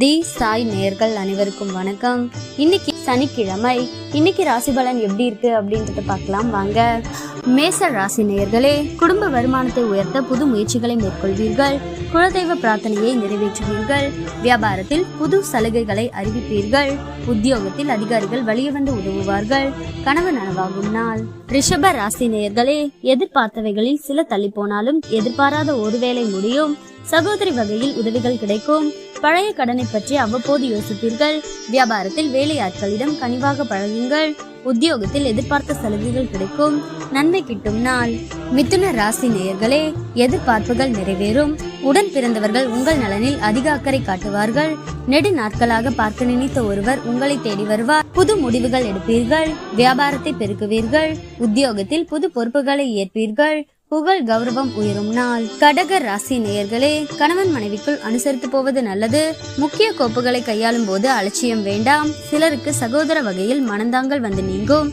தி சாய் நேயர்கள் அனைவருக்கும் வணக்கம். இன்னைக்கு சனிக்கிழமை. இன்னைக்கு ராசி பலன் எப்படி இருக்கு அப்படின்றத பார்க்கலாம் வாங்க. மேச ராசி நேயர்களே, குடும்ப வருமானத்தை உயர்த்த புது முயற்சிகளை மேற்கொள்வீர்கள். குலதெய்வ பிரார்த்தனையை நிறைவேற்றுவீர்கள். வியாபாரத்தில் புது சலுகைகளை அறிவிப்பீர்கள். உத்தியோகத்தில் அதிகாரிகள் வழிய வந்து உதவுவார்கள். கனவு நனவாகும் நாள். ரிஷப ராசி நேயர்களே, எதிர்பார்த்தவைகளில் சில தள்ளி போனாலும் எதிர்பாராத ஒரு வேலை முடியும். சகோதரி வகையில் உதவிகள் கிடைக்கும். பழைய கடனை பற்றி அவ்வப்போது யோசிப்பீர்கள். வியாபாரத்தில் வேலையாட்களிடம் கனிவாக பழகுங்கள். உத்தியோகத்தில் எதிர்பார்த்த சலுகைகள் கிடைக்கும். நன்மை கிட்டும் நாள். மிதுன ராசி நேயர்களே, எதிர்பார்ப்புகள் நிறைவேறும். உடன் பிறந்தவர்கள் உங்கள் நலனில் அதிக அக்கறை காட்டுவார்கள். நெடு நாட்களாக பார்க்க நினைத்த ஒருவர் உங்களை தேடி வருவார். புது முடிவுகள் எடுப்பீர்கள். வியாபாரத்தை பெருக்குவீர்கள். உத்தியோகத்தில் புது பொறுப்புகளை ஏற்பீர்கள். புகழ் கௌரவம் உயரும் நாள். கடக ராசி நேயர்களே, கணவன் மனைவிக்குள் அனுசரித்து போவது நல்லது. முக்கிய கோப்புகளை கையாளும் போது அலட்சியம் வேண்டாம். சிலருக்கு சகோதர வகையில் மனந்தாங்கள் வந்து நீங்கும்.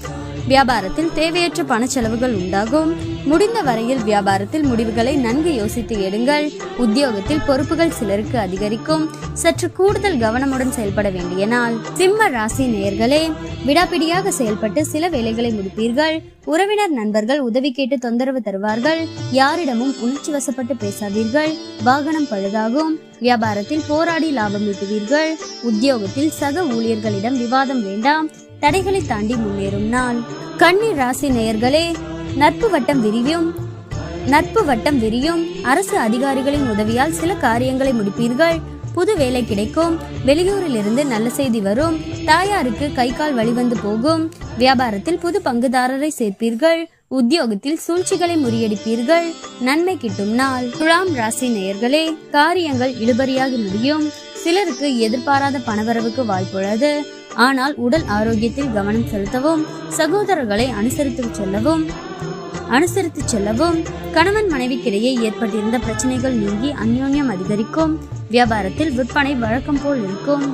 வியாபாரத்தில் தேவையற்ற பண செலவுகள் உண்டாகும். முடிந்த வரையில் வியாபாரத்தில் முடிவுகளை நன்கு யோசித்து எடுங்கள். உத்தியோகத்தில் பொறுப்புகள் சிலருக்கு அதிகரிக்கும். சற்று கூடுதல் கவனமுடன் செயல்பட வேண்டிய நாள். சிம்ம ராசி நேயர்களே, விடாப்பிடியாக செயல்பட்டு சில வேலைகளை முடிப்பீர்கள். உறவினர் நண்பர்கள் உதவி கேட்டு தொந்தரவு தருவார்கள். யாரிடமும் உணர்ச்சி வசப்பட்டு பேசாதீர்கள். வாகனம் பழுதாகும். வியாபாரத்தில் போராடி லாபம் ஈட்டுவீர்கள். உத்தியோகத்தில் சக ஊழியர்களிடம் விவாதம் வேண்டாம். தடைகளை தாண்டி முன்னேறும் நாள். கன்னி ராசி நேயர்களே, நட்பு வட்டம் விரியும். அரசு அதிகாரிகளின் உதவியால் சில காரியங்களை முடிப்பீர்கள். புது வேலை கிடைக்கும். வெளியூரில் இருந்து நல்ல செய்தி வரும். தாயாருக்கு கை கால் வழிவந்து போகும். வியாபாரத்தில் புது பங்குதாரரை சேர்ப்பீர்கள். உத்தியோகத்தில் சூழ்ச்சிகளை முறியடிப்பீர்கள். நன்மை கிட்டும் நாள். துலாம் ராசி நேயர்களே, காரியங்கள் இழுபறியாக முடியும். சிலருக்கு எதிர்பாராத பணவரவுக்கு வாய்ப்புள்ளது. ஆனால் உடல் ஆரோக்கியத்தில் கவனம் செலுத்தவும். சகோதரர்களை அனுசரித்து செல்லவும். கணவன் மனைவிக்கிடையே ஏற்பட்டிருந்த பிரச்சனைகள் நீங்கி அந்யோன்யம் அதிகரிக்கும். வியாபாரத்தில் விற்பனை வழக்கம் போல் இருக்கும்.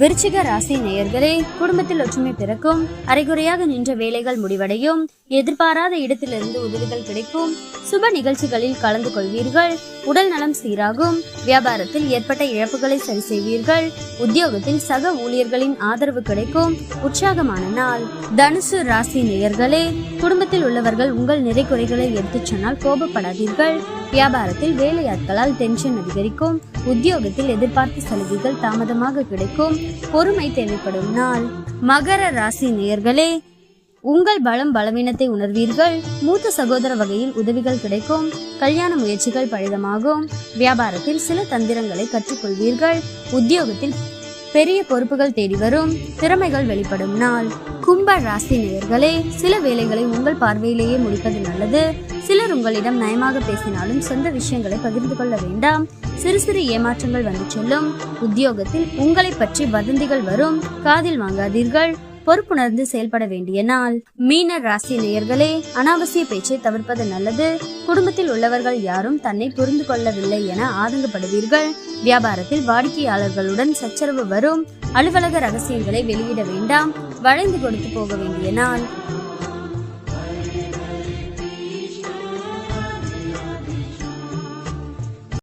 விருச்சிக ராசி நேயர்களே, குடும்பத்தில் ஒற்றுமை பிறக்கும். அரைகுறையாக நின்ற வேலைகள் முடிவடையும். எதிர்பாராத இடத்திலிருந்து உதவிகள் கிடைக்கும். சுப நிகழ்ச்சிகளில் கலந்து கொள்வீர்கள். உடல் நலம் சீராகும். வியாபாரத்தில் ஏற்பட்ட இழப்புகளை சரி செய்வீர்கள். உத்தியோகத்தில் சக ஊழியர்களின் ஆதரவு கிடைக்கும். உற்சாகமான நாள். தனுசு ராசி நேயர்களே, குடும்பத்தில் உள்ளவர்கள் உங்கள் நிறை குறைகளை எடுத்துச் சொன்னால் கோபப்படாதீர்கள். வியாபாரத்தில் வேலையாட்களால் டென்ஷன் அதிகரிக்கும். உத்தியோகத்தில் எதிர்பார்த்த சலுகைகள் தாமதமாக கிடைக்கும். பொறுமை தேவைப்படும் நாள். மகர ராசி நேயர்களே, உங்கள் பலவீனத்தை உணர்வீர்கள். மூத்த சகோதர வகையில் உதவிகள் கிடைக்கும். கல்யாண முயற்சிகள் பழிதமாகும். வியாபாரத்தில் சில தந்திரங்களை கற்றுக்கொள்வீர்கள். உத்தியோகத்தில் பெரிய பொறுப்புகள் தேடி வரும். திறமைகள் வெளிப்படும் நாள். கும்ப ராசி நேயர்களே, சில வேலைகளை உங்கள் பார்வையிலேயே முடிப்பது நல்லது. சிலர் உங்களிடம் நயமாக பேசினாலும் சொந்த விஷயங்களை பகிர்ந்து கொள்ள வேண்டாம். சிறு சிறு ஏமாற்றங்கள் வந்து செல்லும். உத்தியோகத்தில் உங்களை பற்றி வதந்திகள் வரும். காதில் வாங்காதீர்கள். பொறுப்புணர்ந்து செயல்பட வேண்டிய நாள். மீன ராசி நேயர்களே, அனாவசிய பேச்சை தவிர்ப்பது நல்லது. குடும்பத்தில் உள்ளவர்கள் யாரும் தன்னை புரிந்து கொள்ளவில்லை என ஆதங்கப்படுவீர்கள். வியாபாரத்தில் வாடிக்கையாளர்களுடன் சச்சரவு வரும். அலுவலக ரகசியங்களை வெளியிட வேண்டாம். வளைந்து கொடுத்து போக வேண்டிய நாள்.